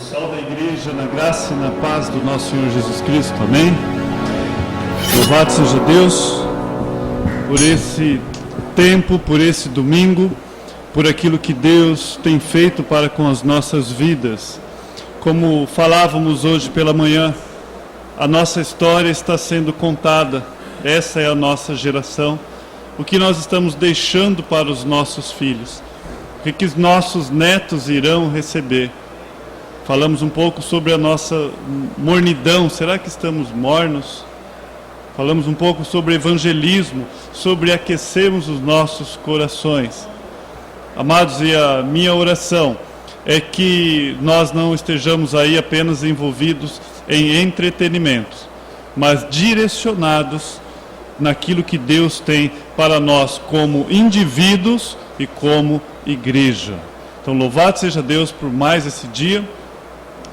Pessoal da igreja, na graça e na paz do nosso Senhor Jesus Cristo, amém? Louvado seja Deus por esse tempo, por esse domingo, por aquilo que Deus tem feito para com as nossas vidas. Como falávamos hoje pela manhã, a nossa história está sendo contada, essa é a nossa geração, o que nós estamos deixando para os nossos filhos, o que os nossos netos irão receber. Falamos um pouco sobre a nossa mornidão, será que estamos mornos? Falamos um pouco sobre evangelismo, sobre aquecermos os nossos corações. Amados, e a minha oração é que nós não estejamos aí apenas envolvidos em entretenimentos, mas direcionados naquilo que Deus tem para nós como indivíduos e como igreja. Então, louvado seja Deus por mais esse dia.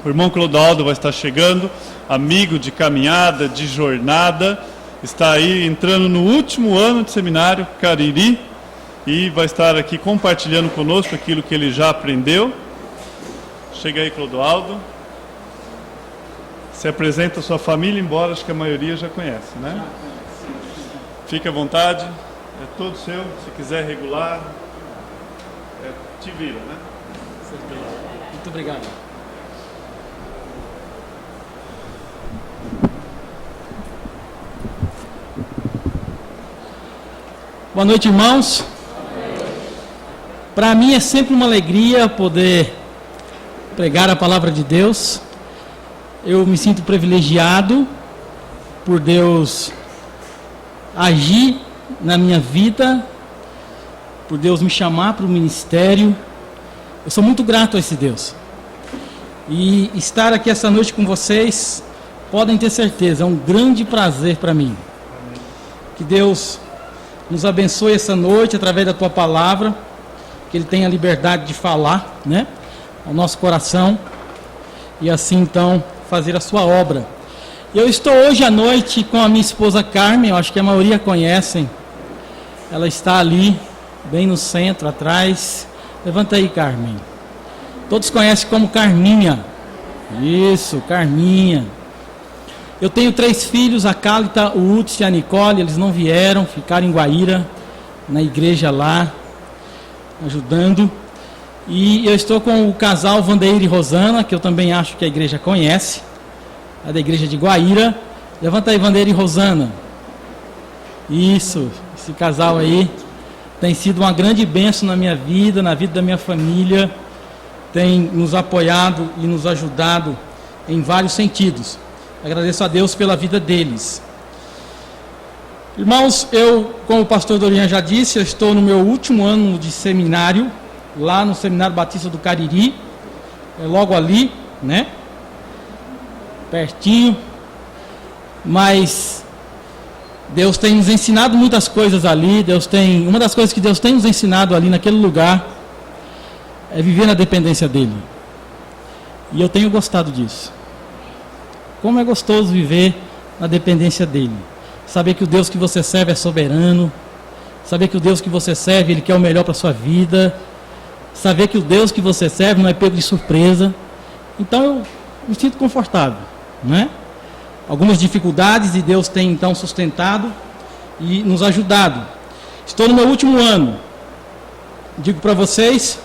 O irmão Clodoaldo vai estar chegando, amigo de caminhada, de jornada, está aí entrando no último ano de seminário Cariri e vai estar aqui compartilhando conosco aquilo que ele já aprendeu. Chega aí, Clodoaldo. Se apresenta a sua família, embora acho que a maioria já conhece, né? Fique à vontade, é todo seu, se quiser regular, te vira, né? Muito obrigado. Boa noite, irmãos. Para mim é sempre uma alegria poder pregar a palavra de Deus. Eu me sinto privilegiado por Deus agir na minha vida, por Deus me chamar para o ministério. Eu sou muito grato a esse Deus. E estar aqui essa noite com vocês, podem ter certeza, é um grande prazer para mim. Que Deus nos abençoe essa noite através da tua palavra, que Ele tenha liberdade de falar, né, ao nosso coração, e assim então fazer a sua obra. Eu estou hoje à noite com a minha esposa Carmen, eu acho que a maioria conhecem, ela está ali, bem no centro, atrás. Levanta aí, Carmen. Todos conhecem como Carminha. Isso, Carminha. Eu tenho 3 filhos, a Cálita, o Uts e a Nicole. Eles não vieram, ficaram em Guaíra, na igreja lá, ajudando. E eu estou com o casal Vandeir e Rosana, que eu também acho que a igreja conhece, a da igreja de Guaíra. Levanta aí, Vandeir e Rosana. Isso, esse casal aí tem sido uma grande bênção na minha vida, na vida da minha família. Tem nos apoiado e nos ajudado em vários sentidos. Agradeço a Deus pela vida deles. Irmãos, eu, como o pastor Dorian já disse, eu estou no meu último ano de seminário, lá no Seminário Batista do Cariri, é logo ali, né? Pertinho. Mas Deus tem nos ensinado muitas coisas ali. Uma das coisas que Deus tem nos ensinado ali naquele lugar é viver na dependência dEle. E eu tenho gostado disso. Como é gostoso viver na dependência dEle. Saber que o Deus que você serve é soberano. Saber que o Deus que você serve, Ele quer o melhor para a sua vida. Saber que o Deus que você serve não é pego de surpresa. Então eu me sinto confortável, né? Algumas dificuldades e Deus tem então sustentado e nos ajudado. Estou no meu último ano. Digo para vocês,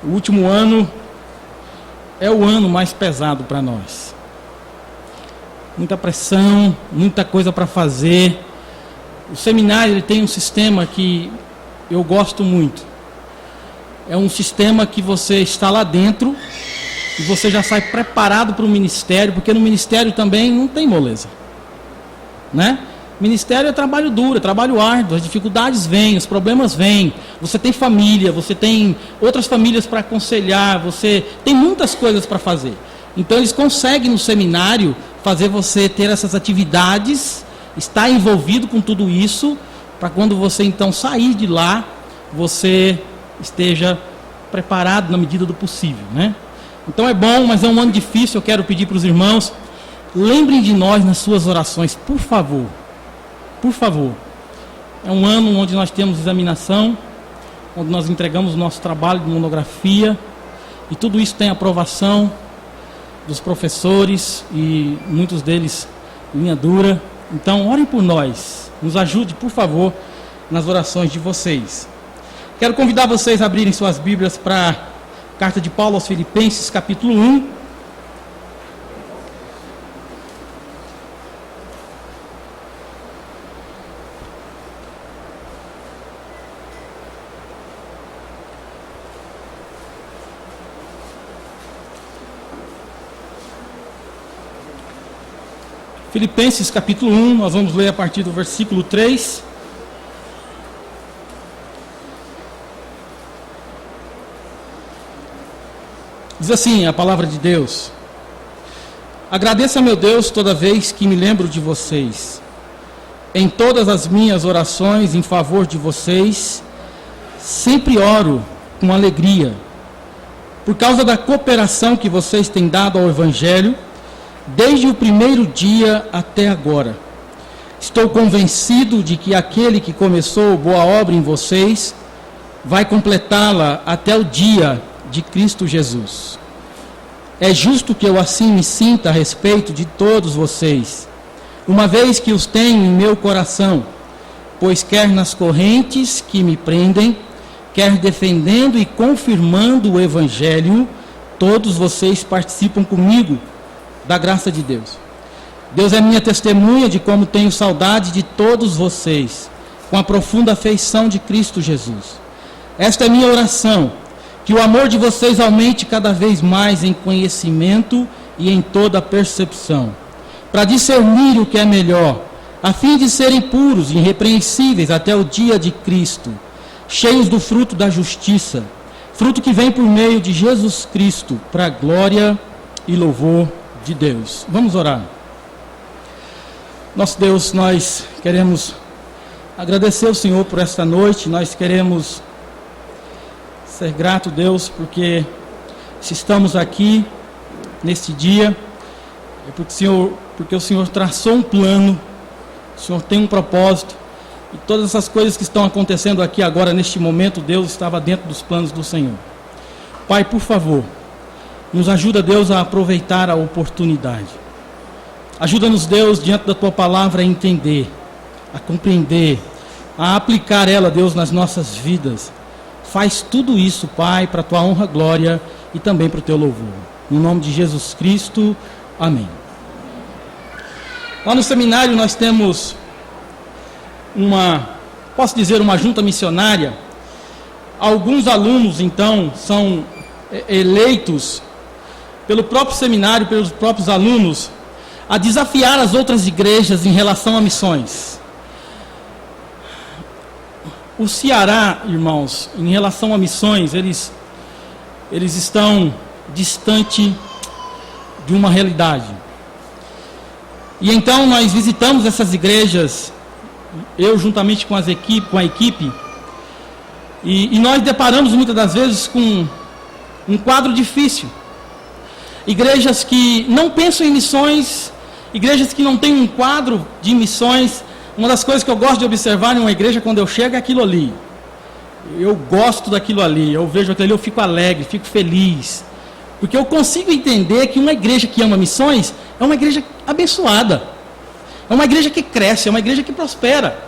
o último ano é o ano mais pesado para nós. Muita pressão, muita coisa para fazer. O seminário ele tem um sistema que eu gosto muito. É um sistema que você está lá dentro e você já sai preparado para o ministério, porque no ministério também não tem moleza, né? Ministério é trabalho duro, é trabalho árduo, as dificuldades vêm, os problemas vêm, você tem família, você tem outras famílias para aconselhar, você tem muitas coisas para fazer. Então eles conseguem no seminário fazer você ter essas atividades, estar envolvido com tudo isso, para quando você então sair de lá, você esteja preparado na medida do possível, né? Então é bom, mas é um ano difícil. Eu quero pedir para os irmãos, lembrem de nós nas suas orações, por favor. Por favor. É um ano onde nós temos examinação, onde nós entregamos o nosso trabalho de monografia, e tudo isso tem aprovação. dos professores, e muitos deles linha dura. Então, orem por nós. Nos ajude, por favor, nas orações de vocês. Quero convidar vocês a abrirem suas Bíblias para a carta de Paulo aos Filipenses, capítulo 1. Filipenses capítulo 1, nós vamos ler a partir do versículo 3. Diz assim a palavra de Deus: agradeço a meu Deus toda vez que me lembro de vocês. Em todas as minhas orações em favor de vocês, sempre oro com alegria, por causa da cooperação que vocês têm dado ao Evangelho, desde o primeiro dia até agora. Estou convencido de que aquele que começou boa obra em vocês vai completá-la até o dia de Cristo Jesus. É justo que eu assim me sinta a respeito de todos vocês, uma vez que os tenho em meu coração, pois quer nas correntes que me prendem, quer defendendo e confirmando o Evangelho, todos vocês participam comigo da graça de Deus. Deus é minha testemunha de como tenho saudade de todos vocês, com a profunda afeição de Cristo Jesus. Esta é minha oração, que o amor de vocês aumente cada vez mais em conhecimento e em toda percepção, para discernir o que é melhor, a fim de serem puros e irrepreensíveis até o dia de Cristo, cheios do fruto da justiça, fruto que vem por meio de Jesus Cristo, para a glória e louvor de Deus. Vamos orar. Nosso Deus, nós queremos agradecer ao Senhor por esta noite. Nós queremos ser grato, Deus, porque se estamos aqui neste dia, é porque o Senhor traçou um plano, o Senhor tem um propósito, e todas essas coisas que estão acontecendo aqui agora, neste momento, Deus estava dentro dos planos do Senhor. Pai, por favor, nos ajuda, Deus, a aproveitar a oportunidade. Ajuda-nos, Deus, diante da Tua palavra, a entender, a compreender, a aplicar ela, Deus, nas nossas vidas. Faz tudo isso, Pai, para a Tua honra, glória e também para o Teu louvor. No nome de Jesus Cristo, amém. Lá no seminário nós temos uma junta missionária. Alguns alunos, então, são eleitos pelo próprio seminário, pelos próprios alunos, a desafiar as outras igrejas em relação a missões. O Ceará, irmãos, em relação a missões, eles estão distante de uma realidade. E então nós visitamos essas igrejas, eu juntamente com a equipe, e nós deparamos muitas das vezes com um quadro difícil. Igrejas que não pensam em missões, igrejas que não têm um quadro de missões. Uma das coisas que eu gosto de observar em uma igreja quando eu chego é aquilo ali. Eu gosto daquilo ali, eu vejo aquilo ali, eu fico alegre, fico feliz. Porque eu consigo entender que uma igreja que ama missões é uma igreja abençoada. É uma igreja que cresce, é uma igreja que prospera.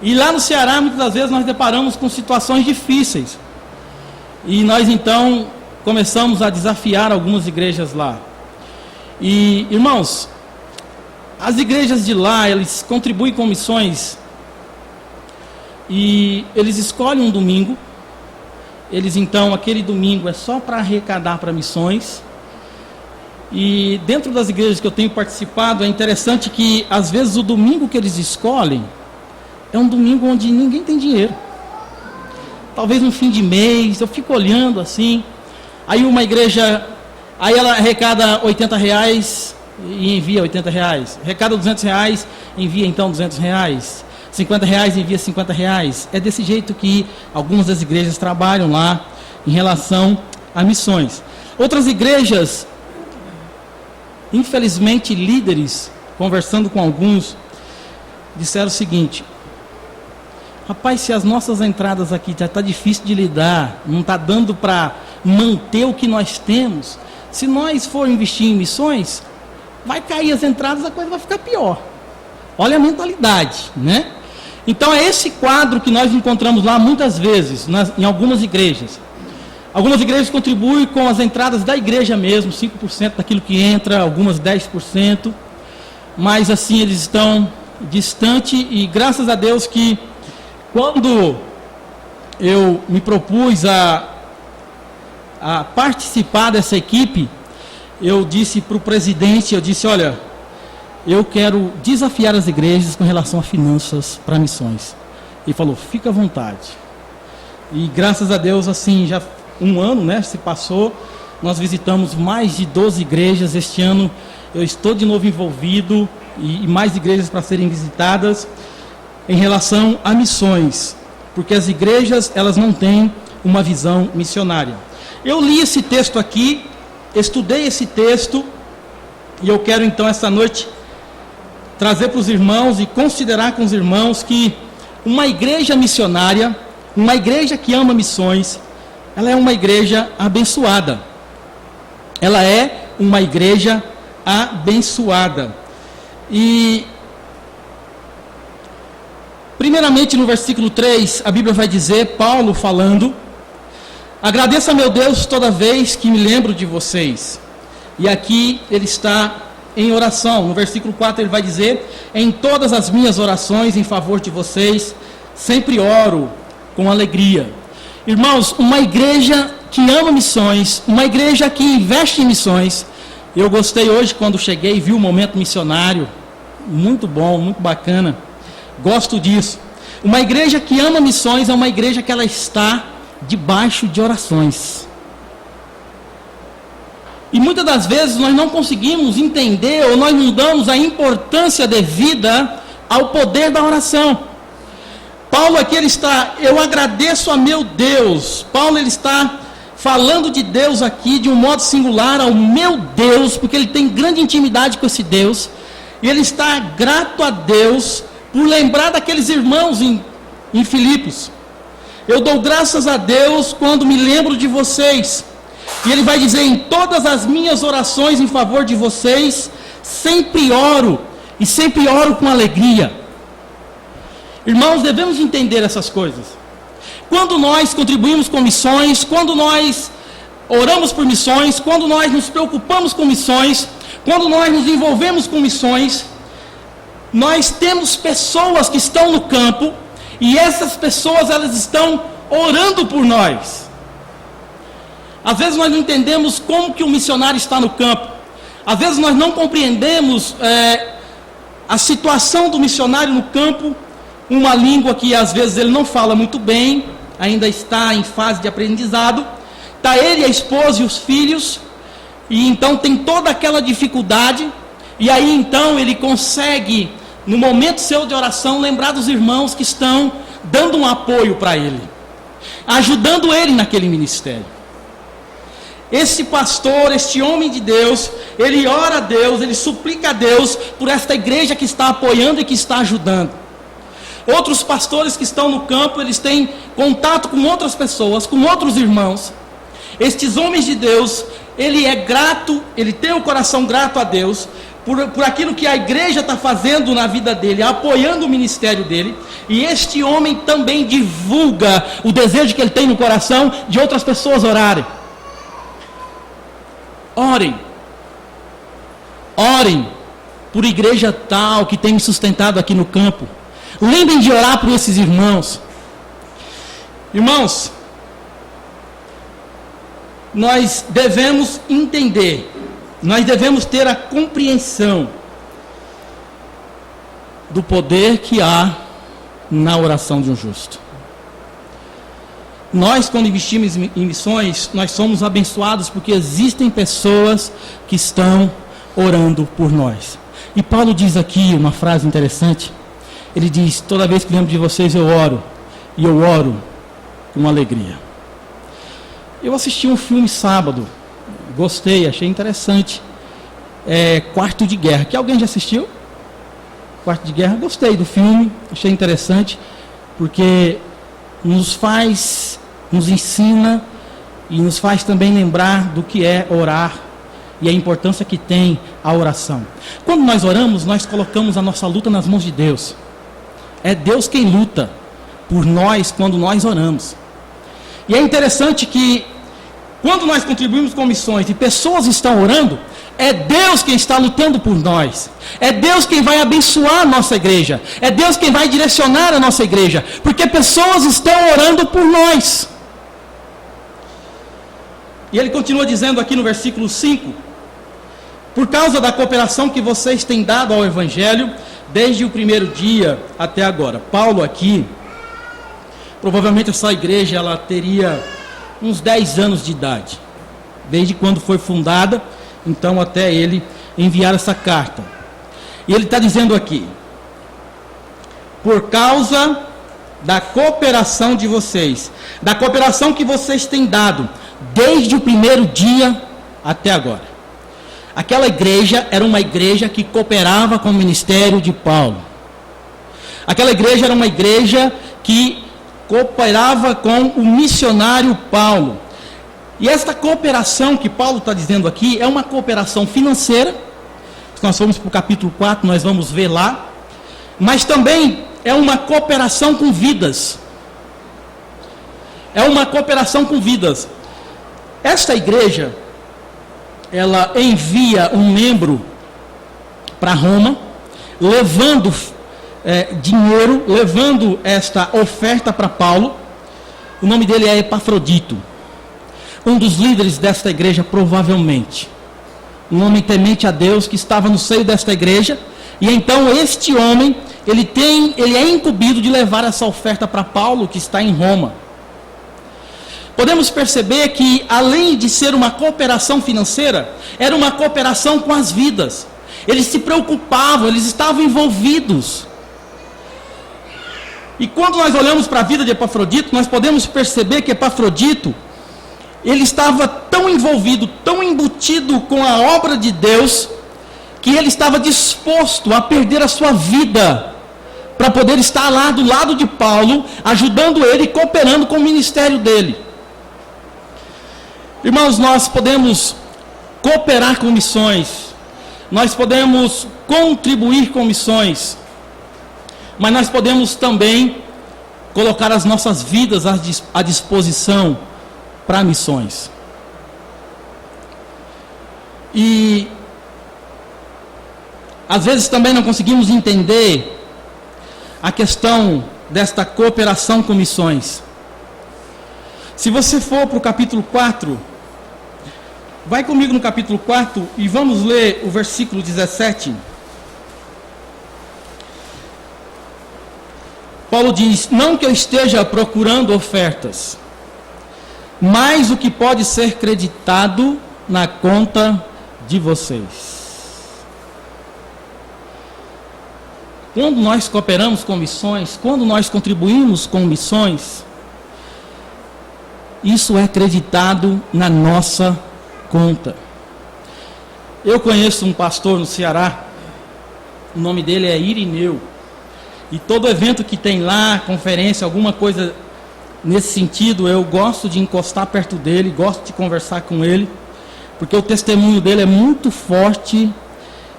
E lá no Ceará, muitas das vezes, nós deparamos com situações difíceis. E nós, então, começamos a desafiar algumas igrejas lá. E, irmãos, as igrejas de lá, eles contribuem com missões. E eles escolhem um domingo. Eles, então, aquele domingo é só para arrecadar para missões. E dentro das igrejas que eu tenho participado, é interessante que, às vezes, o domingo que eles escolhem é um domingo onde ninguém tem dinheiro. Talvez no fim de mês, eu fico olhando assim. Aí uma igreja, aí ela arrecada R$80 e envia R$80. Arrecada R$200, envia então R$200. R$50, envia R$50. É desse jeito que algumas das igrejas trabalham lá em relação a missões. Outras igrejas, infelizmente, líderes, conversando com alguns, disseram o seguinte: rapaz, se as nossas entradas aqui já está difícil de lidar, não está dando para manter o que nós temos, se nós for investir em missões, vai cair as entradas, a coisa vai ficar pior. Olha a mentalidade, né? Então é esse quadro que nós encontramos lá muitas vezes, em algumas igrejas. Algumas igrejas contribuem com as entradas da igreja mesmo, 5% daquilo que entra, algumas 10%, mas assim eles estão distante, e graças a Deus que quando eu me propus a participar dessa equipe, eu disse para o presidente, olha, eu quero desafiar as igrejas com relação a finanças para missões. Ele falou, fica à vontade. E graças a Deus, assim, já um ano, né, se passou, nós visitamos mais de 12 igrejas. Este ano eu estou de novo envolvido, e mais igrejas para serem visitadas em relação a missões, porque as igrejas, elas não têm uma visão missionária. Eu li esse texto aqui, estudei esse texto, e eu quero então essa noite trazer para os irmãos e considerar com os irmãos que uma igreja missionária, uma igreja que ama missões, ela é uma igreja abençoada. Ela é uma igreja abençoada. E primeiramente no versículo 3, a Bíblia vai dizer, Paulo falando, agradeço a meu Deus toda vez que me lembro de vocês. E aqui ele está em oração. No versículo 4 ele vai dizer, em todas as minhas orações em favor de vocês, sempre oro com alegria. Irmãos, uma igreja que ama missões, uma igreja que investe em missões. Eu gostei hoje quando cheguei e vi o momento missionário, muito bom, muito bacana, gosto disso. Uma igreja que ama missões é uma igreja que ela está debaixo de orações. E muitas das vezes nós não conseguimos entender, ou nós não damos a importância devida ao poder da oração. Paulo aqui ele está, eu agradeço a meu Deus. Paulo ele está falando de Deus aqui de um modo singular, ao meu Deus, porque ele tem grande intimidade com esse Deus, e ele está grato a Deus por lembrar daqueles irmãos em Filipos. Eu dou graças a Deus quando me lembro de vocês, e ele vai dizer, em todas as minhas orações em favor de vocês, sempre oro, e sempre oro com alegria. Irmãos, devemos entender essas coisas. Quando nós contribuímos com missões, quando nós oramos por missões, quando nós nos preocupamos com missões, quando nós nos envolvemos com missões, nós temos pessoas que estão no campo, e essas pessoas elas estão orando por nós. Às vezes nós não entendemos como que o missionário está no campo. Às vezes nós não compreendemos a situação do missionário no campo, uma língua que às vezes ele não fala muito bem, ainda está em fase de aprendizado, está ele, a esposa e os filhos, e então tem toda aquela dificuldade, e aí então ele consegue, no momento seu de oração, lembrar dos irmãos que estão dando um apoio para ele, ajudando ele naquele ministério. Esse pastor, este homem de Deus, ele ora a Deus, ele suplica a Deus por esta igreja que está apoiando e que está ajudando. Outros pastores que estão no campo, eles têm contato com outras pessoas, com outros irmãos. Estes homens de Deus, ele é grato, ele tem o coração grato a Deus, por aquilo que a igreja está fazendo na vida dele, apoiando o ministério dele. E este homem também divulga o desejo que ele tem no coração de outras pessoas orarem. Orem por igreja tal que tem me sustentado aqui no campo. Lembrem de orar por esses irmãos. Irmãos, nós devemos entender, nós devemos ter a compreensão do poder que há na oração de um justo. Nós, quando investimos em missões, nós somos abençoados porque existem pessoas que estão orando por nós. E Paulo diz aqui uma frase interessante. Ele diz, toda vez que lembro de vocês eu oro, e eu oro com alegria. Eu assisti um filme sábado, gostei, achei interessante, Quarto de Guerra, que alguém já assistiu? Quarto de Guerra, gostei do filme, achei interessante, porque nos ensina, e nos faz também lembrar do que é orar, e a importância que tem a oração. Quando nós oramos, nós colocamos a nossa luta nas mãos de Deus. É Deus quem luta por nós quando nós oramos. E é interessante que quando nós contribuímos com missões e pessoas estão orando, é Deus quem está lutando por nós. É Deus quem vai abençoar a nossa igreja. É Deus quem vai direcionar a nossa igreja. Porque pessoas estão orando por nós. E ele continua dizendo aqui no versículo 5: por causa da cooperação que vocês têm dado ao Evangelho, desde o primeiro dia até agora. Paulo aqui, provavelmente essa igreja ela teria uns 10 anos de idade. Desde quando foi fundada, então até ele enviar essa carta. E ele está dizendo aqui: por causa da cooperação de vocês, da cooperação que vocês têm dado, desde o primeiro dia até agora. Aquela igreja era uma igreja que cooperava com o ministério de Paulo. Aquela igreja era uma igreja que cooperava com o missionário Paulo. E esta cooperação que Paulo está dizendo aqui é uma cooperação financeira. Se nós formos para o capítulo 4, nós vamos ver lá. Mas também é uma cooperação com vidas. É uma cooperação com vidas. Esta igreja, ela envia um membro para Roma, levando dinheiro, levando esta oferta para Paulo. O nome dele é Epafrodito, um dos líderes desta igreja, provavelmente. Um homem temente a Deus que estava no seio desta igreja. E então este homem, ele é incumbido de levar essa oferta para Paulo, que está em Roma. Podemos perceber que, além de ser uma cooperação financeira, era uma cooperação com as vidas. Eles se preocupavam, eles estavam envolvidos. E quando nós olhamos para a vida de Epafrodito, nós podemos perceber que Epafrodito, ele estava tão envolvido, tão embutido com a obra de Deus, que ele estava disposto a perder a sua vida, para poder estar lá do lado de Paulo, ajudando ele e cooperando com o ministério dele. Irmãos, nós podemos cooperar com missões, nós podemos contribuir com missões, mas nós podemos também colocar as nossas vidas à disposição para missões. E às vezes também não conseguimos entender a questão desta cooperação com missões. Se você for para o capítulo 4, vai comigo no capítulo 4 e vamos ler o versículo 17. Paulo diz: não que eu esteja procurando ofertas, mas o que pode ser creditado na conta de vocês. Quando nós cooperamos com missões, quando nós contribuímos com missões, isso é creditado na nossa conta. Eu conheço um pastor no Ceará, o nome dele é Irineu, e todo evento que tem lá, conferência, alguma coisa nesse sentido, eu gosto de encostar perto dele, gosto de conversar com ele, porque o testemunho dele é muito forte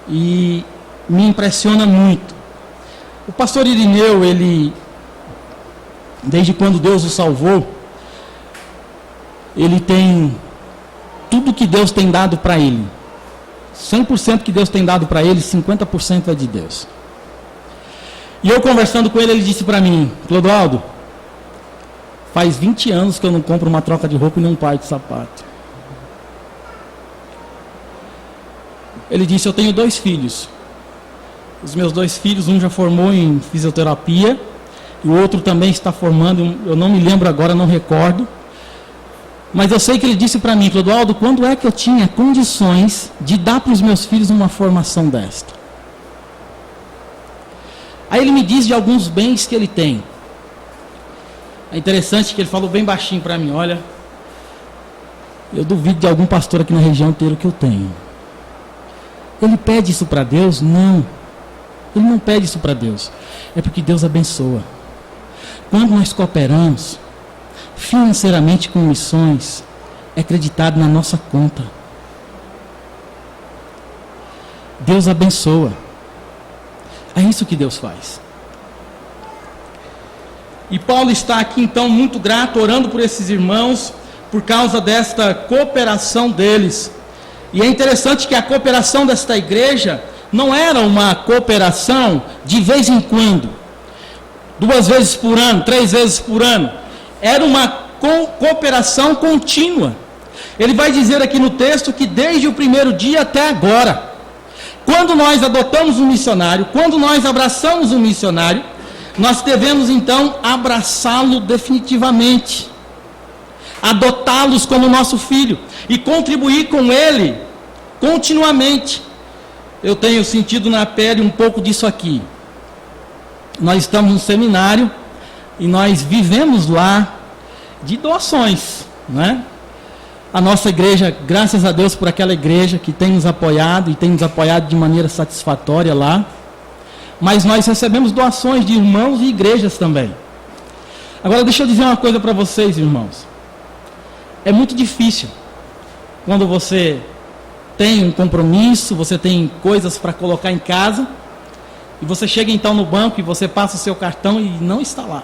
e me impressiona muito. O pastor Irineu, ele, desde quando Deus o salvou, ele tem tudo que Deus tem dado para ele. 100% que Deus tem dado para ele, 50% é de Deus. E eu conversando com ele, ele disse para mim: Clodoaldo, faz 20 anos que eu não compro uma troca de roupa e nem um par de sapato. Ele disse: eu tenho 2 filhos. Os meus 2 filhos, um já formou em fisioterapia, e o outro também está formando, eu não me lembro agora, não recordo. Mas eu sei que ele disse para mim: Clodoaldo, quando é que eu tinha condições de dar para os meus filhos uma formação desta? Aí ele me diz de alguns bens que ele tem. É interessante que ele falou bem baixinho para mim: olha, eu duvido de algum pastor aqui na região ter o que eu tenho. Ele pede isso para Deus? Não. Ele não pede isso para Deus. É porque Deus abençoa. Quando nós cooperamos financeiramente com missões, é acreditado na nossa conta. Deus abençoa. É isso que Deus faz. E Paulo está aqui então muito grato, orando por esses irmãos, por causa desta cooperação deles. E é interessante que a cooperação desta igreja não era uma cooperação de vez em quando, 2 vezes por ano, 3 vezes por ano. Era uma cooperação contínua. Ele vai dizer aqui no texto que desde o primeiro dia até agora, quando nós adotamos um missionário, quando nós abraçamos um missionário, nós devemos então abraçá-lo definitivamente, adotá-los como nosso filho e contribuir com ele continuamente. Eu tenho sentido na pele um pouco disso aqui. Nós estamos no seminário e nós vivemos lá de doações, né? A nossa igreja, graças a Deus por aquela igreja que tem nos apoiado e tem nos apoiado de maneira satisfatória lá. Mas nós recebemos doações de irmãos e igrejas também. Agora deixa eu dizer uma coisa para vocês, irmãos. É muito difícil quando você tem um compromisso, você tem coisas para colocar em casa, e você chega então no banco e você passa o seu cartão e não está lá.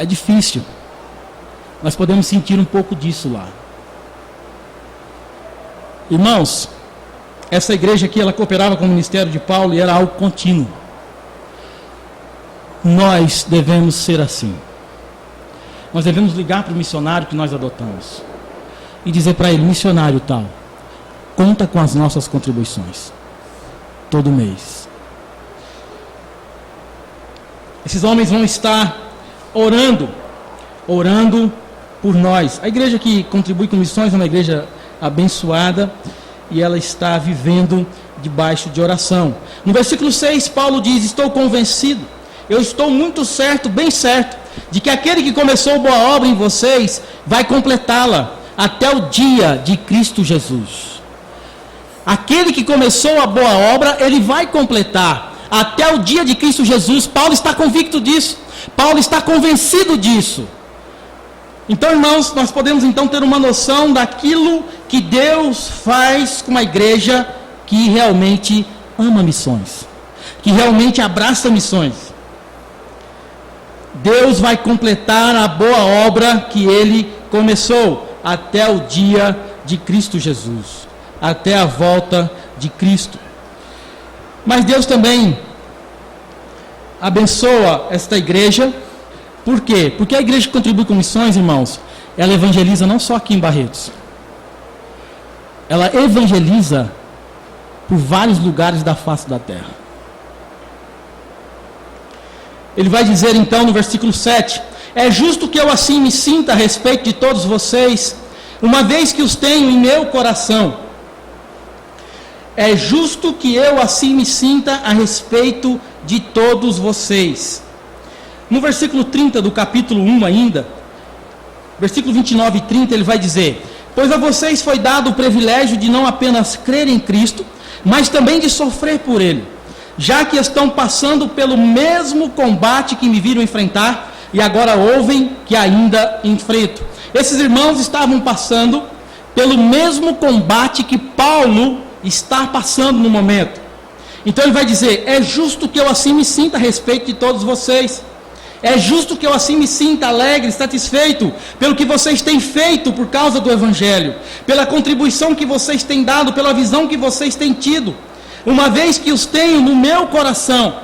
É difícil. Nós podemos sentir um pouco disso lá. Irmãos, essa igreja aqui, ela cooperava com o ministério de Paulo e era algo contínuo. Nós devemos ser assim. Nós devemos ligar para o missionário que nós adotamos e dizer para ele: missionário tal, conta com as nossas contribuições todo mês. Esses homens vão estar orando por nós. A igreja que contribui com missões é uma igreja abençoada e ela está vivendo debaixo de oração. No versículo 6, Paulo diz: estou convencido, eu estou muito certo, bem certo, de que aquele que começou boa obra em vocês vai completá-la até o dia de Cristo Jesus. Aquele que começou a boa obra, ele vai completar até o dia de Cristo Jesus. Paulo está convicto disso. Paulo está convencido disso. Então, irmãos, nós podemos então ter uma noção daquilo que Deus faz com uma igreja que realmente ama missões, que realmente abraça missões. Deus vai completar a boa obra que Ele começou até o dia de Cristo Jesus, até a volta de Cristo. Mas Deus também abençoa esta igreja. Por quê? Porque a igreja que contribui com missões, irmãos, ela evangeliza não só aqui em Barretos. Ela evangeliza por vários lugares da face da terra. Ele vai dizer então no versículo 7: é justo que eu assim me sinta a respeito de todos vocês, uma vez que os tenho em meu coração. É justo que eu assim me sinta a respeito de todos vocês. No versículo 30 do capítulo 1 ainda, versículo 29 e 30, ele vai dizer: pois a vocês foi dado o privilégio de não apenas crer em Cristo, mas também de sofrer por Ele, já que estão passando pelo mesmo combate que me viram enfrentar, e agora ouvem que ainda enfrento. Esses irmãos estavam passando pelo mesmo combate que Paulo está passando no momento. Então ele vai dizer: é justo que eu assim me sinta a respeito de todos vocês. É justo que eu assim me sinta alegre, satisfeito pelo que vocês têm feito por causa do Evangelho, pela contribuição que vocês têm dado, pela visão que vocês têm tido, uma vez que os tenho no meu coração.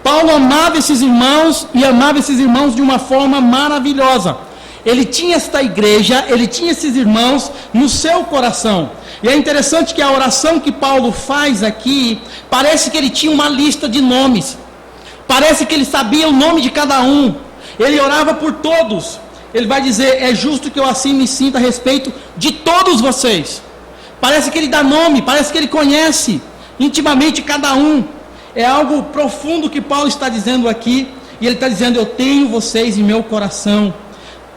Paulo amava esses irmãos e amava esses irmãos de uma forma maravilhosa. Ele tinha esta igreja, ele tinha esses irmãos no seu coração. E é interessante que a oração que Paulo faz aqui, parece que ele tinha uma lista de nomes. Parece que ele sabia o nome de cada um. Ele orava por todos. Ele vai dizer: é justo que eu assim me sinta a respeito de todos vocês. Parece que ele dá nome, parece que ele conhece intimamente cada um. É algo profundo que Paulo está dizendo aqui. E ele está dizendo: eu tenho vocês em meu coração.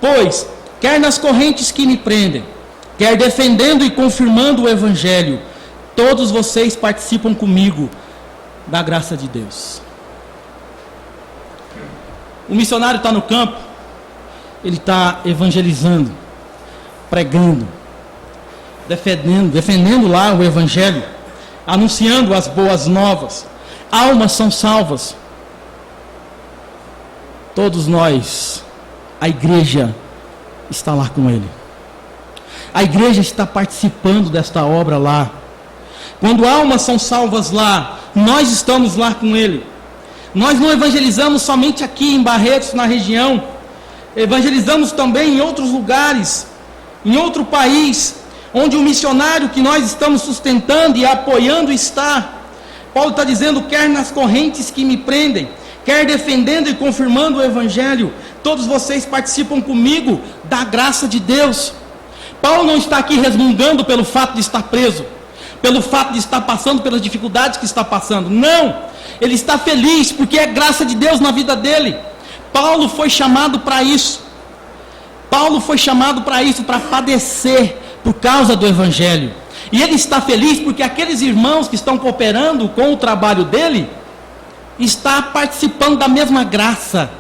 Pois, quer nas correntes que me prendem, quer defendendo e confirmando o Evangelho, todos vocês participam comigo da graça de Deus. O missionário está no campo, ele está evangelizando, pregando, defendendo lá o Evangelho, anunciando as boas novas. Almas são salvas. Todos nós, a igreja está lá com ele. A igreja está participando desta obra lá. Quando almas são salvas lá, nós estamos lá com ele. Nós não evangelizamos somente aqui em Barretos, na região. Evangelizamos também em outros lugares, em outro país, onde o missionário que nós estamos sustentando e apoiando está. Paulo está dizendo, quer nas correntes que me prendem, quer defendendo e confirmando o Evangelho, todos vocês participam comigo da graça de Deus. Paulo não está aqui resmungando pelo fato de estar preso, pelo fato de estar passando pelas dificuldades que está passando. Não, ele está feliz porque é graça de Deus na vida dele. Paulo foi chamado para isso. Paulo foi chamado para isso, para padecer por causa do Evangelho. E ele está feliz porque aqueles irmãos que estão cooperando com o trabalho dele, está participando da mesma graça.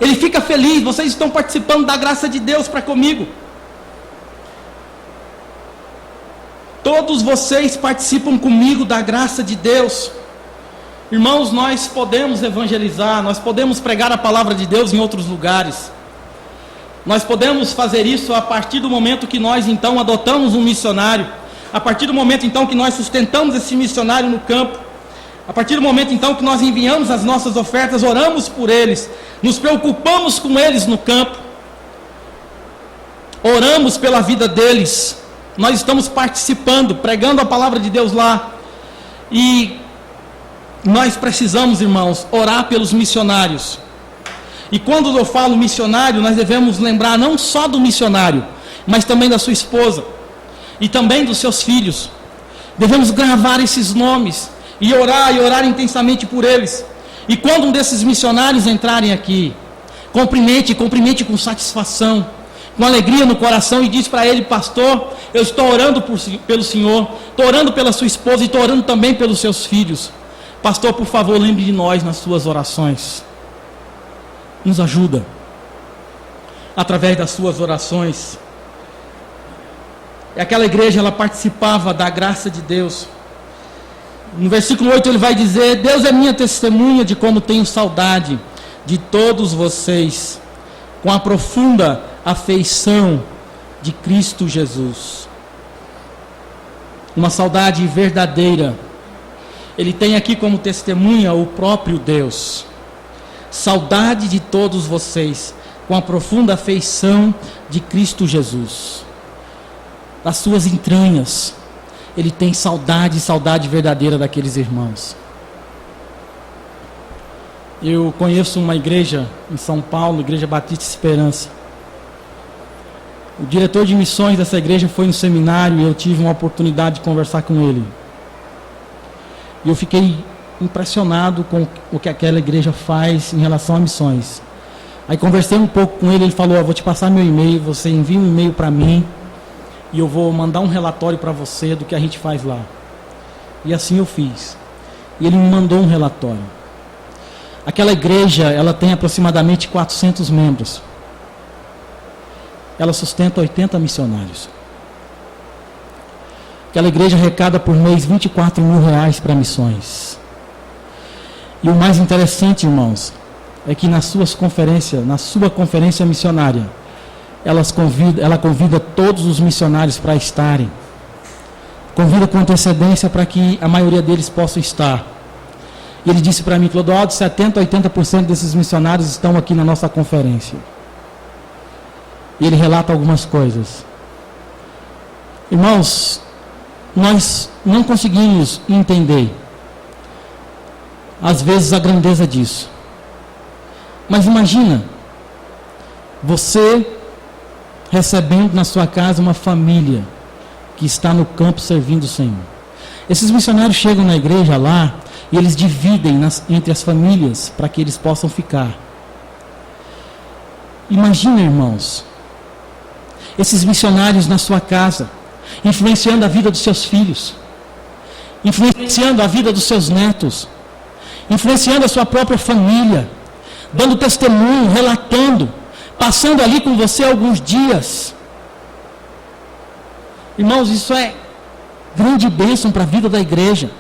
Ele fica feliz, vocês estão participando da graça de Deus para comigo. Todos vocês participam comigo da graça de Deus. Irmãos, nós podemos evangelizar, nós podemos pregar a palavra de Deus em outros lugares. Nós podemos fazer isso a partir do momento que nós então adotamos um missionário, a partir do momento então que nós sustentamos esse missionário no campo, a partir do momento então que nós enviamos as nossas ofertas, oramos por eles, nos preocupamos com eles no campo, oramos pela vida deles, nós estamos participando, pregando a palavra de Deus lá. E nós precisamos, irmãos, orar pelos missionários. E quando eu falo missionário, nós devemos lembrar não só do missionário, mas também da sua esposa e também dos seus filhos. Devemos gravar esses nomes e orar intensamente por eles. E quando um desses missionários entrarem aqui, cumprimente com satisfação, com alegria no coração, e diz para ele: pastor, eu estou orando pelo senhor, estou orando pela sua esposa e estou orando também pelos seus filhos. Pastor, por favor, lembre de nós nas suas orações. Nos ajuda através das suas orações. E aquela igreja, ela participava da graça de Deus. No versículo 8 ele vai dizer: Deus é minha testemunha de como tenho saudade de todos vocês, com a profunda afeição de Cristo Jesus. Uma saudade verdadeira. Ele tem aqui como testemunha o próprio Deus. Saudade de todos vocês, com a profunda afeição de Cristo Jesus. Das suas entranhas, ele tem saudade verdadeira daqueles irmãos. Eu conheço uma igreja em São Paulo, Igreja Batista Esperança. O diretor de missões dessa igreja foi no seminário e eu tive uma oportunidade de conversar com ele. E eu fiquei impressionado com o que aquela igreja faz em relação a missões. Aí conversei um pouco com ele, ele falou: vou te passar meu e-mail, você envia um e-mail para mim e eu vou mandar um relatório para você do que a gente faz lá. E assim eu fiz. E ele me mandou um relatório. Aquela igreja, ela tem aproximadamente 400 membros. Ela sustenta 80 missionários. Aquela igreja arrecada por mês R$24 mil para missões. E o mais interessante, irmãos, é que na sua conferência missionária, ela convida todos os missionários para estarem. Convida com antecedência para que a maioria deles possa estar. E ele disse para mim: Clodoaldo, 70% a 80% desses missionários estão aqui na nossa conferência. E ele relata algumas coisas. Irmãos, nós não conseguimos entender, às vezes, a grandeza disso. Mas imagina, você recebendo na sua casa uma família que está no campo servindo o Senhor. Esses missionários chegam na igreja lá e eles dividem entre as famílias para que eles possam ficar. Imagina, irmãos, esses missionários na sua casa, influenciando a vida dos seus filhos, influenciando a vida dos seus netos, influenciando a sua própria família, dando testemunho, relatando, passando ali com você alguns dias. Irmãos, isso é grande bênção para a vida da igreja.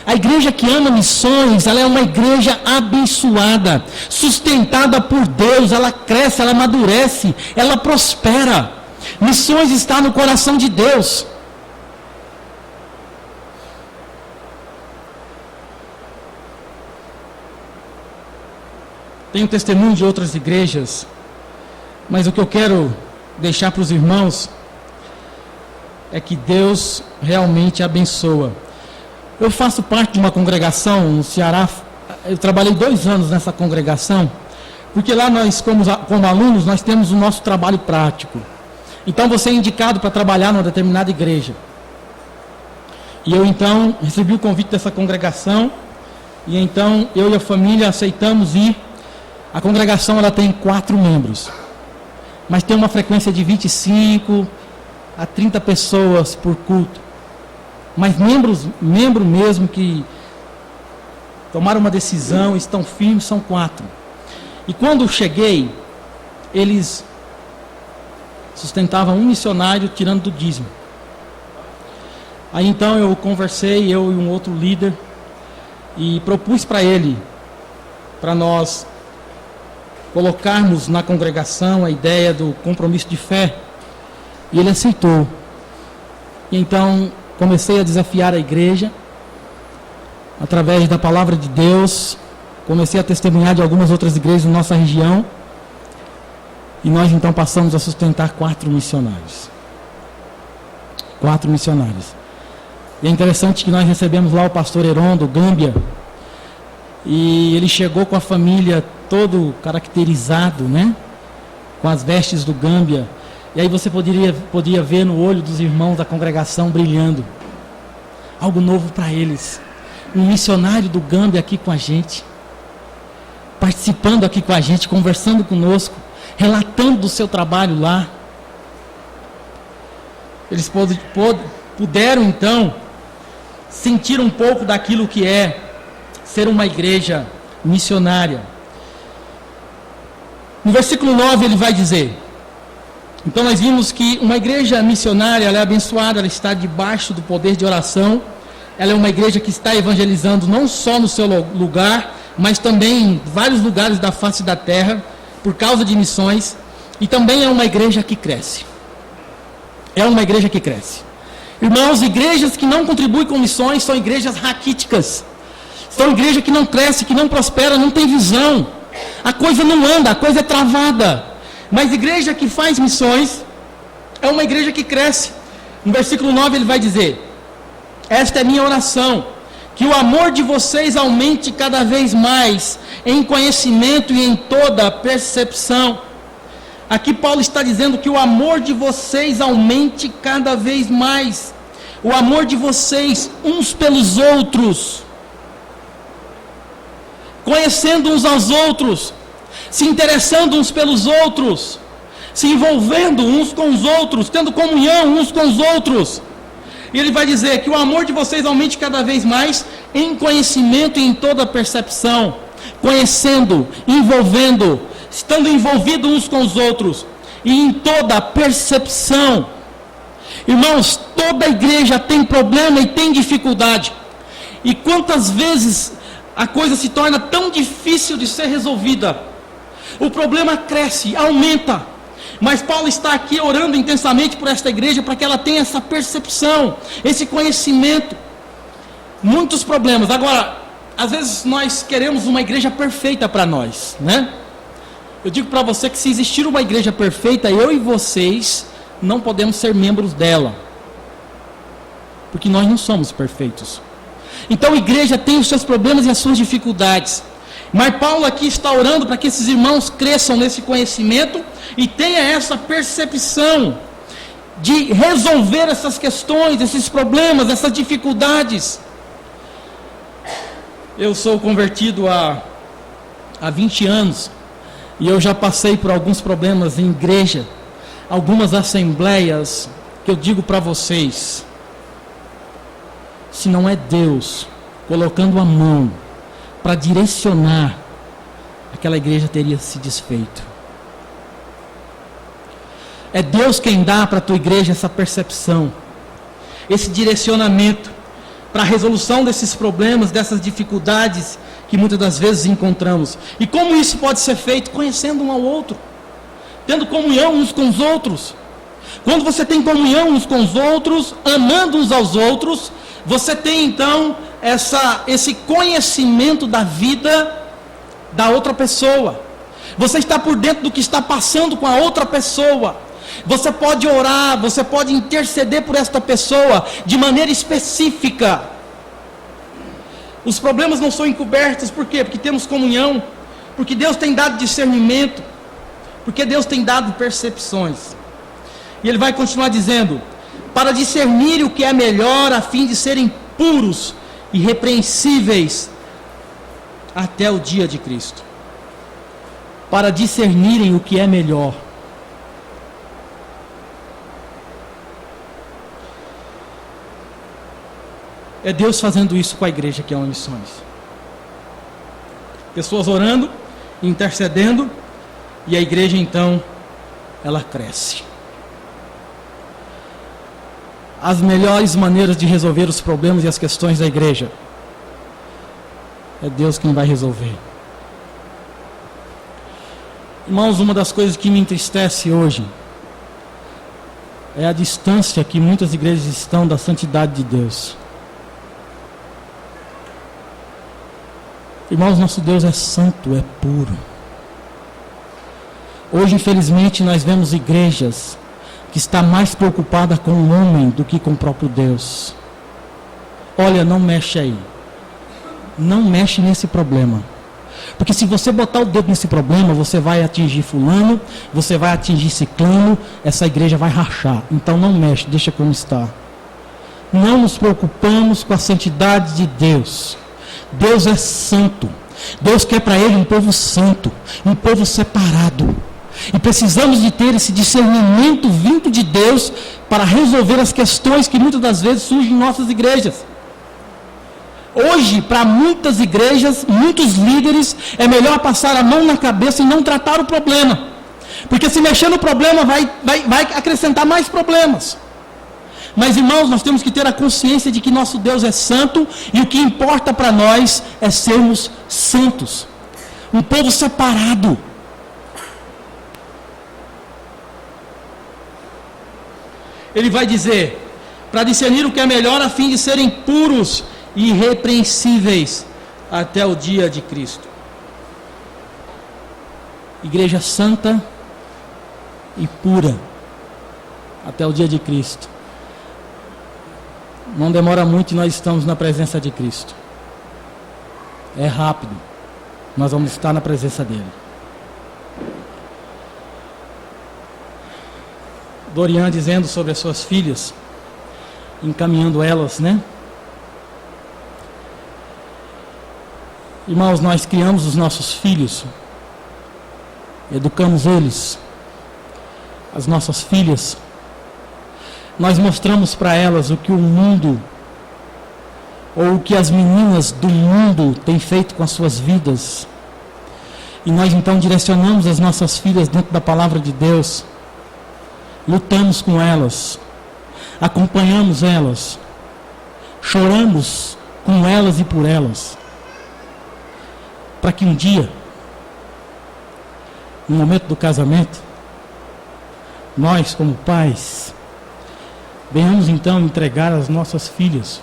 A igreja que ama missões, ela é uma igreja abençoada, sustentada por Deus, ela cresce, ela amadurece, ela prospera. Missões está no coração de Deus. Tenho testemunho de outras igrejas, mas o que eu quero deixar para os irmãos é que Deus realmente abençoa. Eu faço parte de uma congregação no Ceará. Eu trabalhei 2 anos nessa congregação, porque lá nós, como alunos, nós temos o nosso trabalho prático. Então você é indicado para trabalhar numa determinada igreja. E eu então recebi o convite dessa congregação, e então eu e a família aceitamos ir. A congregação ela tem 4 membros, mas tem uma frequência de 25 a 30 pessoas por culto. Mas membro mesmo que tomaram uma decisão, estão firmes, são 4. E quando eu cheguei, eles sustentavam um missionário tirando do dízimo. Aí então eu conversei, eu e um outro líder, e propus para ele, para nós colocarmos na congregação a ideia do compromisso de fé, e ele aceitou. E então comecei a desafiar a igreja, através da palavra de Deus, comecei a testemunhar de algumas outras igrejas na nossa região, e nós então passamos a sustentar 4 missionários. 4 missionários. E é interessante que nós recebemos lá o pastor Heron, do Gâmbia, e ele chegou com a família todo caracterizado, né? Com as vestes do Gâmbia. E aí você podia ver no olho dos irmãos da congregação brilhando. Algo novo para eles. Um missionário do Gâmbia aqui com a gente. Participando aqui com a gente, conversando conosco, relatando do seu trabalho lá. Eles puderam então sentir um pouco daquilo que é ser uma igreja missionária. No versículo 9 ele vai dizer: então nós vimos que uma igreja missionária, ela é abençoada, ela está debaixo do poder de oração, ela é uma igreja que está evangelizando não só no seu lugar, mas também em vários lugares da face da terra, por causa de missões, e também é uma igreja que cresce. É uma igreja que cresce. Irmãos, igrejas que não contribuem com missões são igrejas raquíticas, são igrejas que não crescem, que não prosperam, não tem visão, a coisa não anda, a coisa é travada. Mas igreja que faz missões é uma igreja que cresce. No versículo 9 ele vai dizer: esta é minha oração, que o amor de vocês aumente cada vez mais em conhecimento e em toda percepção. Aqui Paulo está dizendo que o amor de vocês aumente cada vez mais. O amor de vocês uns pelos outros, conhecendo uns aos outros, se interessando uns pelos outros, se envolvendo uns com os outros, tendo comunhão uns com os outros. E ele vai dizer que o amor de vocês aumente cada vez mais em conhecimento e em toda percepção, conhecendo, envolvendo, estando envolvidos uns com os outros, e em toda percepção. Irmãos, toda igreja tem problema e tem dificuldade, e quantas vezes a coisa se torna tão difícil de ser resolvida, o problema cresce, aumenta, mas Paulo está aqui orando intensamente por esta igreja, para que ela tenha essa percepção, esse conhecimento. Muitos problemas. Agora, às vezes nós queremos uma igreja perfeita para nós, né? Eu digo para você que se existir uma igreja perfeita, eu e vocês não podemos ser membros dela, porque nós não somos perfeitos. Então a igreja tem os seus problemas e as suas dificuldades, mas Paulo aqui está orando para que esses irmãos cresçam nesse conhecimento e tenha essa percepção de resolver essas questões, esses problemas, essas dificuldades. Eu sou convertido há 20 anos, e eu já passei por alguns problemas em igreja, algumas assembleias, que eu digo para vocês, se não é Deus colocando a mão para direcionar, aquela igreja teria se desfeito. É Deus quem dá para a tua igreja essa percepção, esse direcionamento para a resolução desses problemas, dessas dificuldades que muitas das vezes encontramos. E como isso pode ser feito? Conhecendo um ao outro, tendo comunhão uns com os outros. Quando você tem comunhão uns com os outros, amando uns aos outros, você tem então esse conhecimento da vida da outra pessoa. Você está por dentro do que está passando com a outra pessoa. Você pode orar, você pode interceder por esta pessoa de maneira específica. Os problemas não são encobertos, por quê? Porque temos comunhão, porque Deus tem dado discernimento, porque Deus tem dado percepções. E Ele vai continuar dizendo: para discernir o que é melhor, a fim de serem puros e irrepreensíveis até o dia de Cristo. Para discernirem o que é melhor. É Deus fazendo isso com a igreja que é uma missões. Pessoas orando, intercedendo, e a igreja então, ela cresce. As melhores maneiras de resolver os problemas e as questões da igreja, é Deus quem vai resolver. Irmãos, uma das coisas que me entristece hoje é a distância que muitas igrejas estão da santidade de Deus. Irmãos, nosso Deus é santo, é puro. Hoje, infelizmente, nós vemos igrejas que estão mais preocupadas com o homem do que com o próprio Deus. Olha, não mexe aí. Não mexe nesse problema. Porque se você botar o dedo nesse problema, você vai atingir fulano, você vai atingir ciclano, essa igreja vai rachar. Então não mexe, deixa como está. Não nos preocupamos com a santidade de Deus. Deus é santo. Deus quer para Ele um povo santo, um povo separado. E precisamos de ter esse discernimento vindo de Deus para resolver as questões que muitas das vezes surgem em nossas igrejas. Hoje, para muitas igrejas, muitos líderes, é melhor passar a mão na cabeça e não tratar o problema. Porque se mexer no problema vai acrescentar mais problemas. Mas, irmãos, nós temos que ter a consciência de que nosso Deus é santo e o que importa para nós é sermos santos. Um povo separado. Ele vai dizer, para discernir o que é melhor a fim de serem puros e irrepreensíveis até o dia de Cristo. Igreja santa e pura até o dia de Cristo. Não demora muito e nós estamos na presença de Cristo. É rápido. Nós vamos estar na presença dele. Dorian dizendo sobre as suas filhas, encaminhando elas, né? Irmãos, nós criamos os nossos filhos, educamos eles, as nossas filhas. Nós mostramos para elas o que o mundo, ou o que as meninas do mundo têm feito com as suas vidas. E nós então direcionamos as nossas filhas dentro da palavra de Deus. Lutamos com elas, acompanhamos elas, choramos com elas e por elas. Para que um dia, no momento do casamento, nós como pais, venhamos então entregar as nossas filhas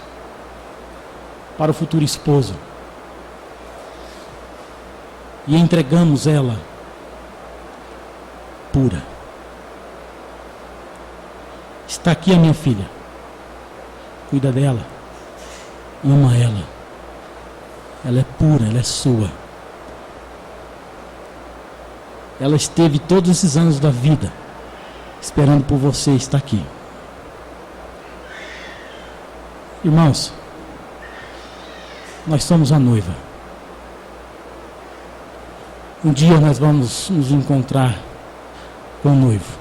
para o futuro esposo. E entregamos ela pura. Está aqui a minha filha. Cuida dela. Ama ela. Ela é pura, ela é sua. Ela esteve todos esses anos da vida esperando por você estar aqui. Irmãos, nós somos a noiva. Um dia nós vamos nos encontrar com o noivo.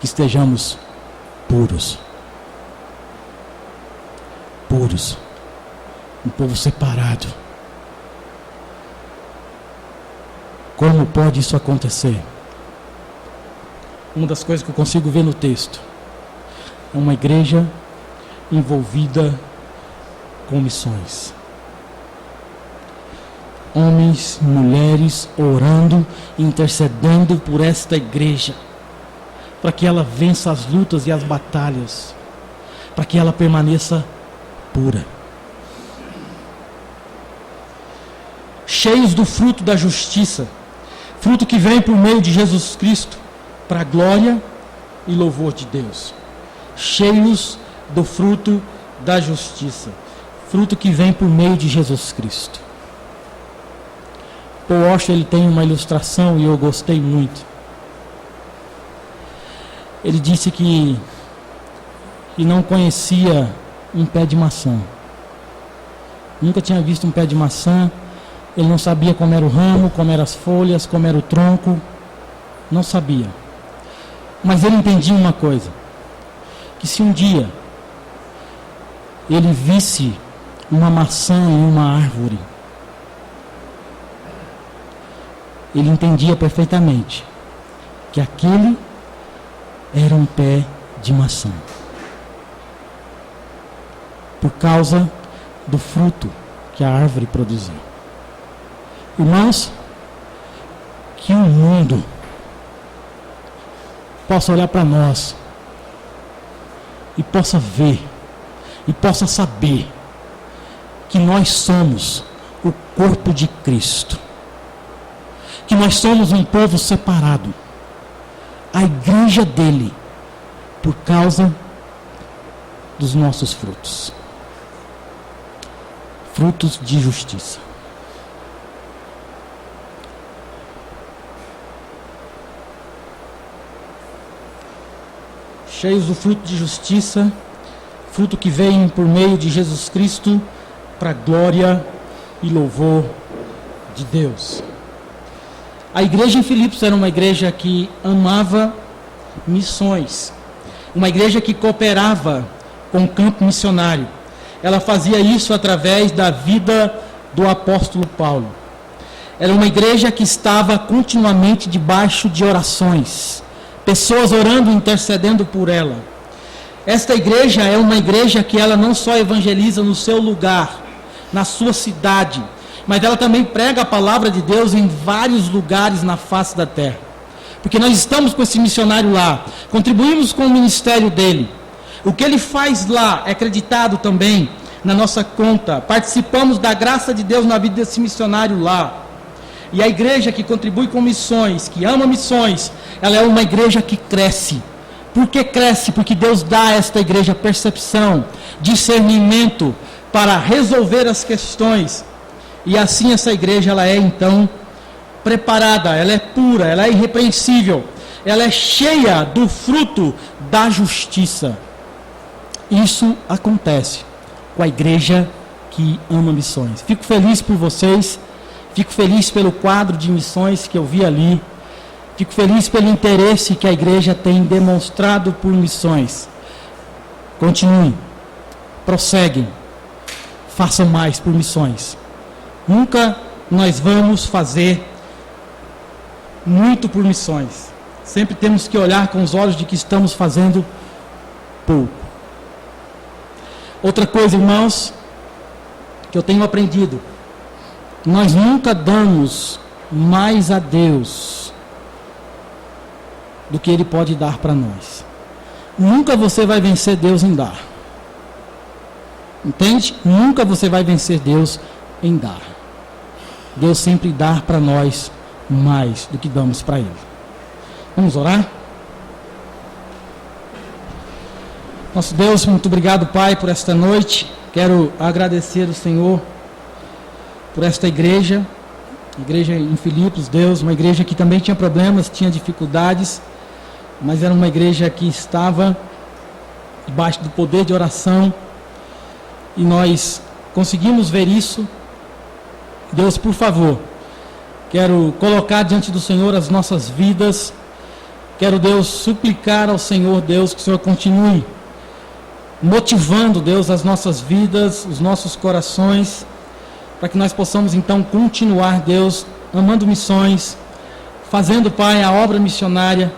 Que estejamos puros. Puros. Um povo separado. Como pode isso acontecer? Uma das coisas que eu consigo ver no texto. é uma igreja envolvida com missões. Homens e mulheres orando, intercedendo por esta igreja, para que ela vença as lutas e as batalhas, para que ela permaneça pura. Cheios do fruto da justiça, fruto que vem por meio de Jesus Cristo, para a glória e louvor de Deus. Cheios do fruto da justiça, fruto que vem por meio de Jesus Cristo. Paul Washer, ele tem uma ilustração e eu gostei muito. Ele disse que não conhecia um pé de maçã. Nunca tinha visto um pé de maçã. Ele não sabia como era o ramo, como eram as folhas, como era o tronco. Não sabia. Mas ele entendia uma coisa. Que se um dia ele visse uma maçã em uma árvore, ele entendia perfeitamente que aquele era um pé de maçã, por causa do fruto que a árvore produzia. Irmãos, que o mundo possa olhar para nós e possa ver e possa saber que nós somos o corpo de Cristo, que nós somos um povo separado, a igreja dele, por causa dos nossos frutos, frutos de justiça. Cheios do fruto de justiça, fruto que vem por meio de Jesus Cristo, para a glória e louvor de Deus. A igreja em Filipos era uma igreja que amava missões, uma igreja que cooperava com o campo missionário. Ela fazia isso através da vida do apóstolo Paulo. Era uma igreja que estava continuamente debaixo de orações, pessoas orando e intercedendo por ela. Esta igreja é uma igreja que ela não só evangeliza no seu lugar, na sua cidade, mas ela também prega a palavra de Deus em vários lugares na face da terra. Porque nós estamos com esse missionário lá, contribuímos com o ministério dele. O que ele faz lá é acreditado também na nossa conta. Participamos da graça de Deus na vida desse missionário lá. E a igreja que contribui com missões, que ama missões, ela é uma igreja que cresce. Por que cresce? Porque Deus dá a esta igreja percepção, discernimento para resolver as questões. E assim essa igreja, ela é então preparada, ela é pura, ela é irrepreensível, ela é cheia do fruto da justiça. Isso acontece com a igreja que ama missões. Fico feliz por vocês, fico feliz pelo quadro de missões que eu vi ali, fico feliz pelo interesse que a igreja tem demonstrado por missões. Continuem, prosseguem, façam mais por missões. Nunca nós vamos fazer muito por missões. Sempre temos que olhar com os olhos de que estamos fazendo pouco. Outra coisa, irmãos, que eu tenho aprendido: nós nunca damos mais a Deus do que Ele pode dar para nós. Nunca você vai vencer Deus em dar. Entende? Nunca você vai vencer Deus em dar. Deus sempre dá para nós mais do que damos para Ele. Vamos orar? Nosso Deus, muito obrigado, Pai, por esta noite. Quero agradecer ao Senhor por esta igreja em Filipos, Deus, uma igreja que também tinha problemas, tinha dificuldades, mas era uma igreja que estava debaixo do poder de oração, e nós conseguimos ver isso. Deus, por favor, quero colocar diante do Senhor as nossas vidas. Quero, Deus, suplicar ao Senhor, Deus, que o Senhor continue motivando, Deus, as nossas vidas, os nossos corações, para que nós possamos então continuar, Deus, amando missões, fazendo, Pai, a obra missionária,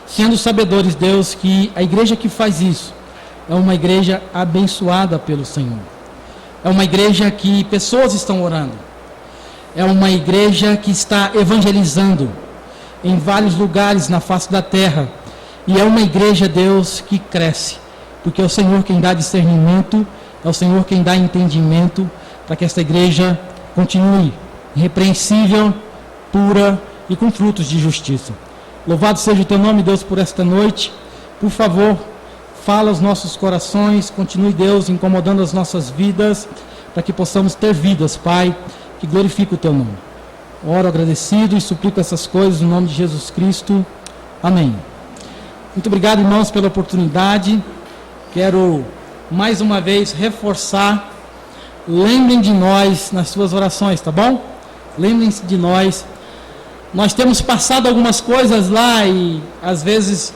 sendo sabedores, Deus, que a igreja que faz isso é uma igreja abençoada pelo Senhor. É uma igreja que pessoas estão orando. É uma igreja que está evangelizando em vários lugares na face da terra. E é uma igreja, Deus, que cresce. Porque é o Senhor quem dá discernimento, é o Senhor quem dá entendimento para que esta igreja continue irrepreensível, pura e com frutos de justiça. Louvado seja o teu nome, Deus, por esta noite. Por favor, fala aos nossos corações, continue, Deus, incomodando as nossas vidas, para que possamos ter vidas, Pai, que glorifique o teu nome. Oro agradecido e suplico essas coisas no nome de Jesus Cristo. Amém. Muito obrigado, irmãos, pela oportunidade. Quero mais uma vez reforçar. Lembrem de nós nas suas orações, tá bom? Lembrem-se de nós. Nós temos passado algumas coisas lá e às vezes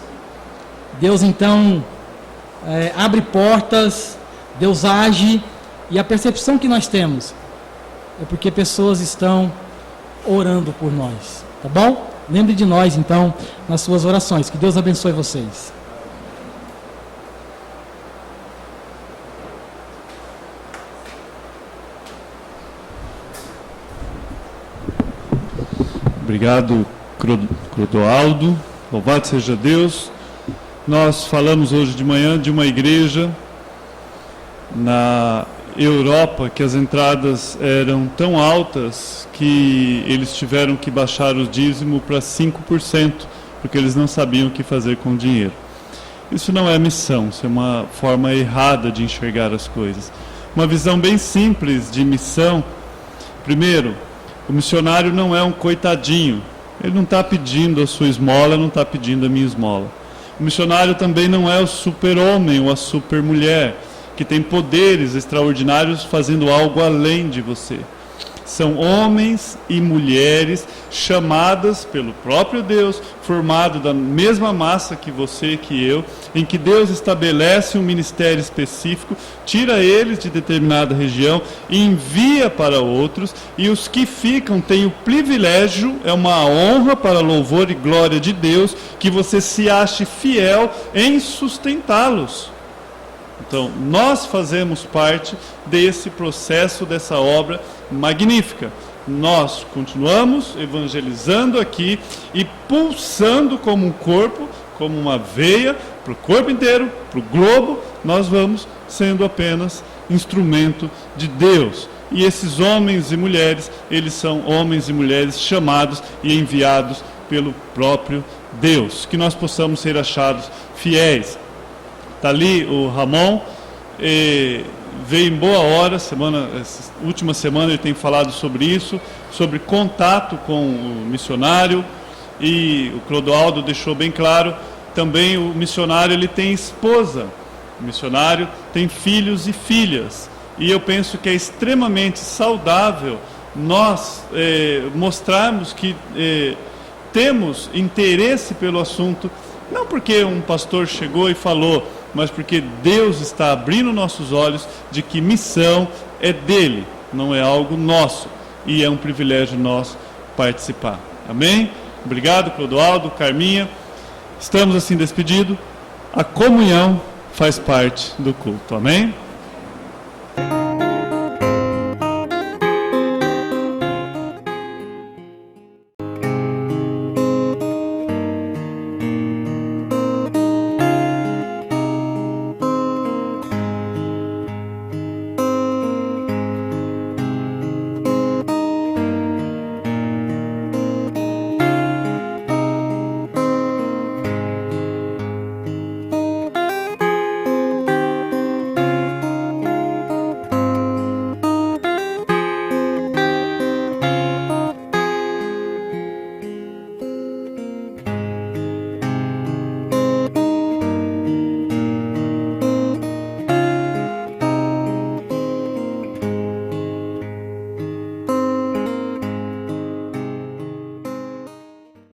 Deus então abre portas, Deus age, e a percepção que nós temos é porque pessoas estão orando por nós, tá bom? Lembre de nós então nas suas orações. Que Deus abençoe vocês. Obrigado, Clodoaldo. Louvado seja Deus. Nós falamos hoje de manhã de uma igreja na Europa que as entradas eram tão altas que eles tiveram que baixar o dízimo para 5%, porque eles não sabiam o que fazer com o dinheiro. Isso não é missão, isso é uma forma errada de enxergar as coisas. Uma visão bem simples de missão. Primeiro, o missionário não é um coitadinho. Ele não está pedindo a sua esmola, não está pedindo a minha esmola. O missionário também não é o super-homem ou a super-mulher, que tem poderes extraordinários fazendo algo além de você. São homens e mulheres chamadas pelo próprio Deus, formados da mesma massa que você e que eu, em que Deus estabelece um ministério específico, tira eles de determinada região e envia para outros, e os que ficam têm o privilégio, é uma honra para louvor e glória de Deus, que você se ache fiel em sustentá-los. Então, nós fazemos parte desse processo, dessa obra magnífica. Nós continuamos evangelizando aqui e pulsando como um corpo, como uma veia, para o corpo inteiro, para o globo. Nós vamos sendo apenas instrumento de Deus. E esses homens e mulheres, eles são homens e mulheres chamados e enviados pelo próprio Deus. Que nós possamos ser achados fiéis. Está ali o Ramon, veio em boa hora, última semana ele tem falado sobre isso, sobre contato com o missionário, e o Clodoaldo deixou bem claro, também o missionário ele tem esposa, o missionário tem filhos e filhas, e eu penso que é extremamente saudável nós mostrarmos que temos interesse pelo assunto, não porque um pastor chegou e falou, mas porque Deus está abrindo nossos olhos de que missão é dele, não é algo nosso, e é um privilégio nosso participar. Amém? Obrigado, Clodoaldo, Carminha. Estamos assim despedidos. A comunhão faz parte do culto. Amém?